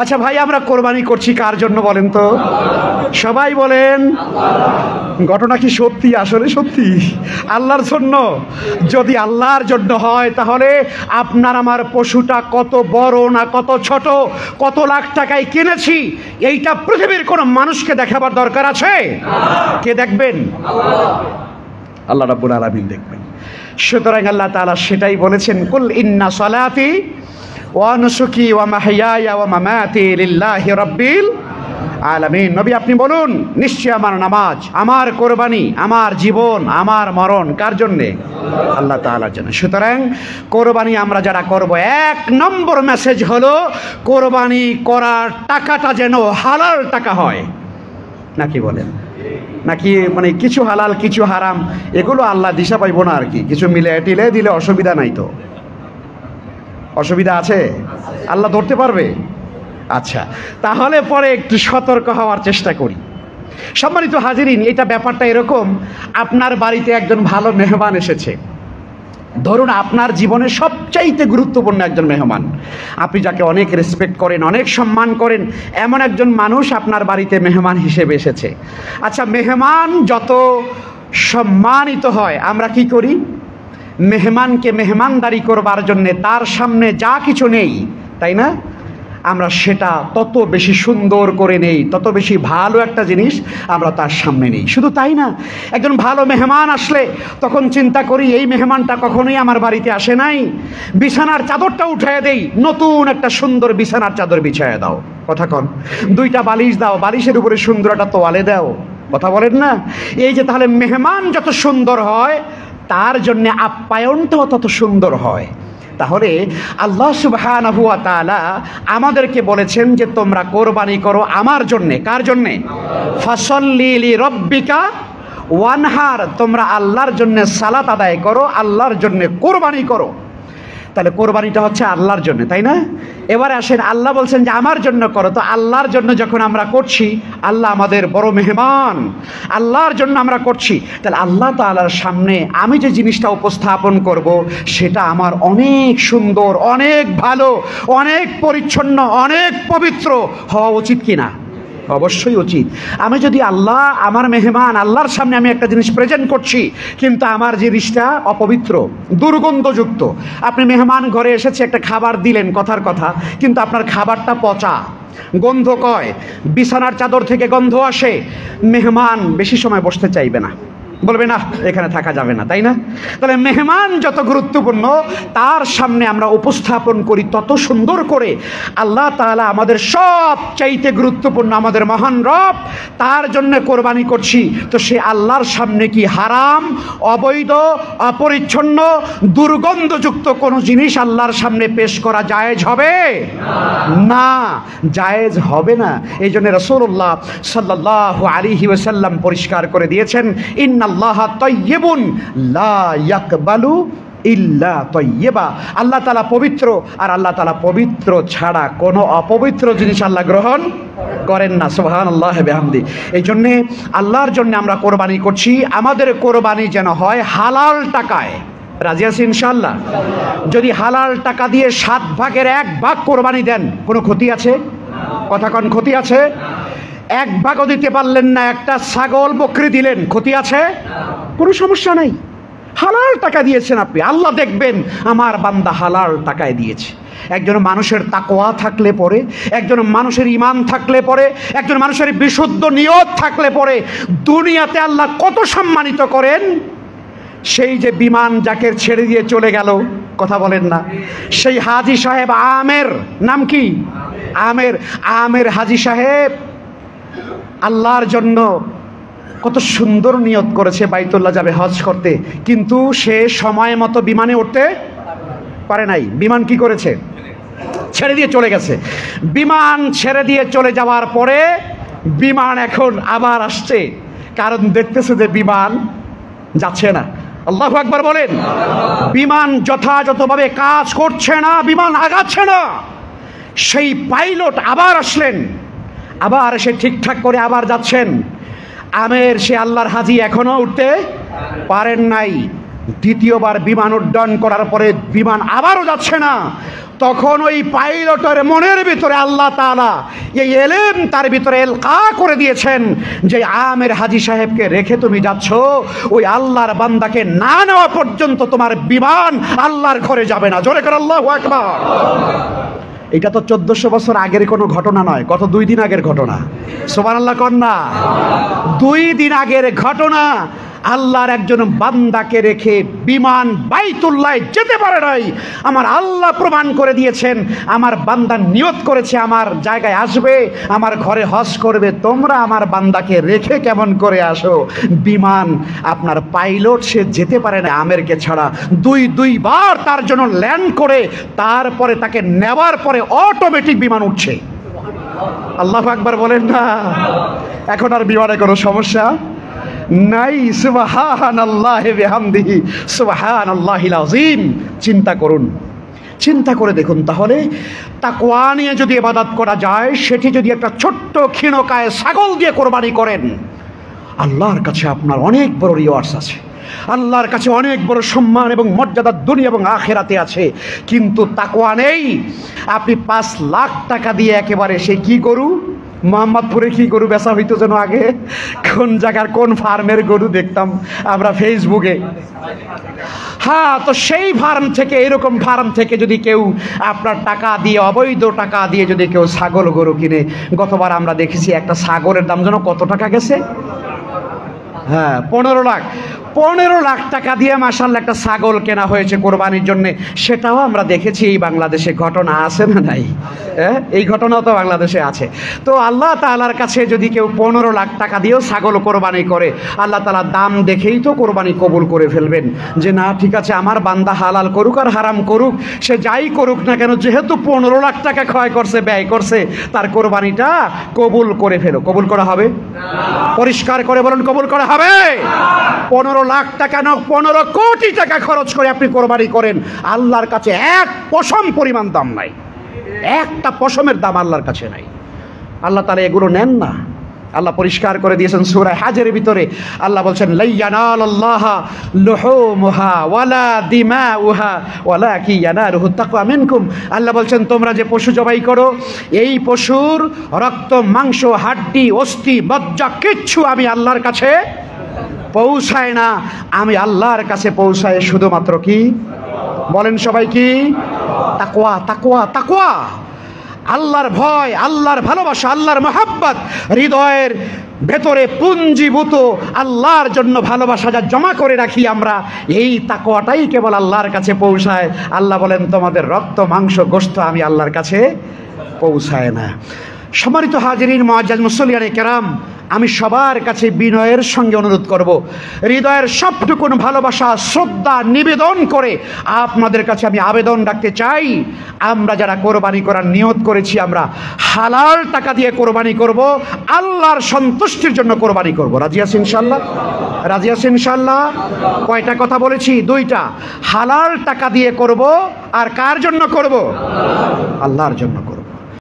আচ্ছা ভাই, আমরা কোরবানি করছি কার জন্য বলেন তো? সবাই বলেন। ঘটনা কি সত্যি? আসলে সত্যি আল্লাহর জন্য। যদি আল্লাহর জন্য হয় তাহলে আপনার আমার পশুটা কত বড় না কত ছোট, কত লাখ টাকায় কিনেছি, এইটা পৃথিবীর কোনো মানুষকে দেখাবার দরকার আছে? কে দেখবেন? আল্লাহ রাব্বুল আলামিন দেখবেন। সুতরাং আল্লাহ তাআলা সেটাই বলেছেন, কুল ইন্না সালাতি ওয়া নুসুকি ওয়া মাহইয়ায়া ওয়া মামাতি লিল্লাহি রাব্বিল আলামিন। নবী আপনি বলুন, নিশ্চয় আমার নামাজ, আমার কোরবানি, আমার জীবন, আমার মরণ কার জন্যে? আল্লাহ তাআলার জন্য। সুতরাং কোরবানি আমরা যারা করব, এক নম্বর মেসেজ হলো কোরবানি করার টাকাটা যেন হালাল টাকা হয়। নাকি বলেন? নাকি মানে কিছু হালাল কিছু হারাম এগুলো আল্লাহ দিশা পাইব না আর কি, কিছু মিলে টিলে দিলে অসুবিধা নাই তো? অসুবিধা আছে? আল্লাহ ধরতে পারবে? আচ্ছা, তাহলে পরে একটু সতর্ক হওয়ার চেষ্টা করি। সম্মানিত হাজিরিন, এটা ব্যাপারটা এরকম, আপনার বাড়িতে একজন ভালো মেহমান এসেছে। ধরুন আপনার জীবনে সবচাইতে গুরুত্বপূর্ণ একজন মেহমান, আপনি যাকে অনেক রেসপেক্ট করেন, অনেক সম্মান করেন, এমন একজন মানুষ আপনার বাড়িতে মেহমান হিসেবে এসেছে। আচ্ছা, মেহমান যত সম্মানিত হয়, আমরা কি করি? মেহমানকে মেহমানদারি করবার জন্যে তার সামনে যা কিছু নেই, তাই না, আমরা সেটা তত বেশি সুন্দর করে নেই, তত বেশি ভালো একটা জিনিস আমরা তার সামনে নেই। শুধু তাই না, একজন ভালো মেহমান আসলে তখন চিন্তা করি, এই মেহমানটা কখনোই আমার বাড়িতে আসে নাই, বিছানার চাদরটা উঠায় দেই, নতুন একটা সুন্দর বিছানার চাদর বিছায় দাও, কথা কন, দুইটা বালিশ দাও, বালিশের উপরে সুন্দর একটা তোয়ালে দাও, কথা বলেন না? এই যে তাহলে মেহমান যত সুন্দর হয় তার জন্য আপ্যায়নটাও তত সুন্দর হয়। তাহলে আল্লাহ সুবহানাহু ওয়া তাআলা আমাদেরকে বলেছেন যে তোমরা কোরবানি করো আমার জন্যে। কার জন্যে? ফাসল্লি লিরাব্বিকা ওয়ানহার, তোমরা আল্লাহর জন্যে সালাত আদায় করো, আল্লাহর জন্যে কোরবানি করো। তাহলে কোরবানিটা হচ্ছে আল্লাহর জন্য, তাই না? এবারে আসেন, আল্লাহ বলছেন যে আমার জন্য করো, তো আল্লাহর জন্য যখন আমরা করছি, আল্লাহ আমাদের বড় মেহমান, আল্লাহর জন্য আমরা করছি, তাহলে আল্লাহ তাআলার সামনে আমি যে জিনিসটা উপস্থাপন করব সেটা আমার অনেক সুন্দর, অনেক ভালো, অনেক পরিচ্ছন্ন, অনেক পবিত্র হওয়া উচিত কিনা? অবশ্যই উচিত। আমি যদি আল্লাহ আমার মেহমান, আল্লাহর সামনে আমি একটা জিনিস প্রেজেন্ট করছি কিন্তু আমার জিনিসটা অপবিত্র, দুর্গন্ধযুক্ত, আপনি মেহমান ঘরে এসেছে, একটা খাবার দিলেন, কথার কথা, কিন্তু আপনার খাবারটা পচা, গন্ধ কয়, বিছানার চাদর থেকে গন্ধ আসে, মেহমান বেশি সময় বসতে চাইবে না, বলবে না এখানে থাকা যাবে না, তাই না? তাহলে মেহমান যত গুরুত্বপূর্ণ তার সামনে আমরা উপস্থাপন করি তত সুন্দর করে। আল্লাহ তাআলা আমাদের সব চাইতে গুরুত্বপূর্ণ, আমাদের মহান রব, তার জন্য কোরবানি করছি, তো সে আল্লাহর সামনে কি হারাম, অবৈধ, অপরিচ্ছন্ন, দুর্গন্ধযুক্ত কোনো জিনিস আল্লাহর সামনে পেশ করা জায়েজ হবে না, জায়েজ হবে না। এই জন্য রাসূলুল্লাহ সাল্লাল্লাহু আলাইহি ওয়াসাল্লাম পরিষ্কার করে দিয়েছেন, ইন্নাল্লাহা তাইয়্যিবুন লা ইয়াকবালু ইল্লা তাইয়্যিবা, আল্লাহ তাআলা পবিত্র, আর আল্লাহ তাআলা পবিত্র ছাড়া কোনো অপবিত্র জিনিস আল্লাহ গ্রহণ করেন না। সুবহানাল্লাহ বিহামদি। এই জন্যে আল্লাহর জন্য আমরা কোরবানি করছি, আমাদের কোরবানি যেন হয় হালাল টাকায়। রাজি আছি ইনশাআল্লাহ? যদি হালাল টাকা দিয়ে 7 ভাগের 1 ভাগ কোরবানি দেন, কোনো ক্ষতি আছে? কথা কন, ক্ষতি আছে? 1 ভাগও দিতে পারলেন না, একটা ছাগল বকরি দিলেন, ক্ষতি আছে? কোনো সমস্যা নাই, হালাল টাকা দিয়েছেন আপনি, আল্লাহ দেখবেন আমার বান্দা হালাল টাকায় দিয়েছে। একজন মানুষের তাকওয়া থাকলে পরে, একজন মানুষের ঈমান থাকলে পরে, একজন মানুষের বিশুদ্ধ নিয়ত থাকলে পরে দুনিয়াতে আল্লাহ কত সম্মানিত করেন। সেই যে বিমান যাকে ছেড়ে দিয়ে চলে গেল, কথা বলেন না, সেই হাজী সাহেব আমের, নাম কি? আমের, আমের হাজী সাহেব আল্লাহর জন্য কত সুন্দর নিয়ত করেছে বাইতুল্লাহ যাবে হজ করতে, কিন্তু সে সময় মতো বিমানে উঠতে পারে নাই। বিমান কি করেছে? ছেড়ে দিয়ে চলে গেছে। বিমান ছেড়ে দিয়ে চলে যাওয়ার পরে বিমান এখন আবার আসছে, কারণ দেখতেছে যে বিমান যাচ্ছে না। আল্লাহু আকবার বলেন। বিমান যথাযথভাবে কাজ করছে না, বিমান আগাচ্ছে না। সেই পাইলট আবার আসলেন, আবার এসে ঠিকঠাক করে আবার যাচ্ছেন। আমের সে আল্লাহর হাজী এখনো উঠতে পারেন নাই। দ্বিতীয়বার বিমান উড্ডয়ন করার পরে বিমান আবারও যাচ্ছে না। তখন ওই পাইলটের মনের ভিতরে আল্লাহ তাআলা এই এলেম তার ভিতরে এলকা করে দিয়েছেন যে আমের হাজী সাহেবকে রেখে তুমি যাচ্ছ, ওই আল্লাহর বান্দাকে না নেওয়া পর্যন্ত তোমার বিমান আল্লাহর ঘরে যাবে না। জোরে করে আল্লাহু আকবার। এটা তো 1400 বছর আগের কোনো ঘটনা নয়, গত 2 দিন আগের ঘটনা। সুবহানাল্লাহ কন্যা, 2 দিন আগের ঘটনা। আল্লাহর একজন বান্দাকে রেখে বিমান বাইতুল্লাহ যেতে পারে নাই। আমার আল্লাহ প্রমাণ করে দিয়েছেন, আমার বান্দা নিয়ত করেছে আমার জায়গায় আসবে, আমার ঘরে হজ করবে, তোমরা আমার বান্দাকে রেখে কেমন করে আসো? বিমান আপনার পাইলট সে যেতে পারে না আমেরকে ছাড়া। দুইবার তার জন্য ল্যান্ড করে তারপরে তাকে নেওয়ার পরে অটোমেটিক বিমান উঠছে। আল্লাহু আকবার বলেন না। এখন আর বিমানে কোনো সমস্যা নাই। সুবহানাল্লাহি বিহামদিহি সুবহানাল্লাহিল আযীম। চিন্তা করুন, চিন্তা করে দেখুন তাহলে তাকওয়া নিয়ে যদি ইবাদত করা যায়, সেটি যদি একটা ছোট্ট ক্ষীণকায় ছাগল দিয়ে কোরবানি করেন, আল্লাহর কাছে আপনার অনেক বড় রিওয়ার্ডস আছে, আল্লাহর কাছে অনেক বড় সম্মান এবং মর্যাদা দুনিয়া এবং আখিরাতে আছে। কিন্তু তাকওয়া নেই, আপনি 5 লাখ টাকা দিয়ে একেবারে সেই কি গরু, মোহাম্মদপুরে কি গরু বেচা হইতো যেন আগে, কোন জায়গার কোন ফার্মের গরু দেখতাম আমরা ফেসবুকে। হ্যাঁ, তো সেই ফার্ম থেকে, এরকম ফার্ম থেকে যদি কেউ আপনার টাকা দিয়ে, অবৈধ টাকা দিয়ে যদি কেউ ছাগল গরু কিনে, গতবার আমরা দেখেছি একটা ছাগলের দাম যেন কত টাকা গেছে, হ্যাঁ 15 লাখ। 15 লাখ টাকা দিয়ে মাশাআল্লাহ একটা ছাগল কেনা হয়েছে কোরবানির জন্য। সেটাও আমরা দেখেছি এই বাংলাদেশে। ঘটনা আছে না নাই? এই ঘটনাও তো বাংলাদেশে আছে। তো আল্লাহ তাআলার কাছে যদি কেউ 15 লাখ টাকা দিয়েও ছাগল কোরবানি করে, আল্লাহ তাআলা দাম দেখেই তো কোরবানি কবুল করে ফেলবেন। যে না, ঠিক আছে, আমার বান্দা হালাল করুক আর হারাম করুক, সে যাই করুক না কেন, যেহেতু 15 লাখ টাকা ক্ষয় করছে, ব্যয় করছে, তার কোরবানিটা কবুল করে ফেলো। কবুল করা হবে? পরিষ্কার করে বলুন, কবুল করা হবে? 15 লাখ টাকা না, 15 কোটি টাকা খরচ করে আপনি কোরবানি করেন, আল্লাহর কাছে এক পশম পরিমাণ দাম নাই, একটা পশমের দাম আল্লাহর কাছে নাই। আল্লাহ তাআলা এগুলো নেন না। আল্লাহ পরিষ্কার করে দিয়েছেন সূরা হাজের ভিতরে। আল্লাহ বলছেন লা ইয়ানালাল্লাহা লুহুমুহা ওয়ালা দিমাউহা ওয়ালাকি ইয়ানালুহু তাকওয়া মিনকুম। আল্লাহ বলছেন তোমরা যে পশু জবাই করো, এই পশুর রক্ত, মাংস, হাড্ডি, অস্থি, মজ্জা কিচ্ছু আমি আল্লাহর কাছে পৌঁছায় না। আমি আল্লাহর কাছে পৌঁছায় শুধুমাত্র কি বলেন সবাই? কি? তাকওয়া, তাকওয়া, তাকওয়া। আল্লাহর ভয়, আল্লাহর ভালোবাসা, আল্লাহর মহাব্বত হৃদয়ের ভেতরে পুঞ্জীভূত, আল্লাহর জন্য ভালোবাসা যা জমা করে রাখি আমরা, এই তাকওয়াটাই কেবল আল্লাহর কাছে পৌঁছায়। আল্লাহ বলেন তোমাদের রক্ত, মাংস, গোশত আমি আল্লাহর কাছে পৌঁছায় না। সম্মানিত হাজিরিন, মুআজ্জাজ মুসল্লিয়ানে কেরাম, আমি সবার কাছে বিনয়ের সঙ্গে অনুরোধ করব, হৃদয়ের সবটুকুন ভালোবাসা, শ্রদ্ধা নিবেদন করে আপনাদের কাছে আমি আবেদন রাখতে চাই, আমরা যারা কোরবানি করার নিয়ত করেছি, আমরা হালাল টাকা দিয়ে কোরবানি করব, আল্লাহর সন্তুষ্টির জন্য কোরবানি করব। রাজি আছেন ইনশাআল্লাহ? রাজি আছেন ইনশাআল্লাহ? কয়টা কথা বলেছি? 2টা। হালাল টাকা দিয়ে করব, আর কার জন্য করব? আল্লাহর জন্য করব।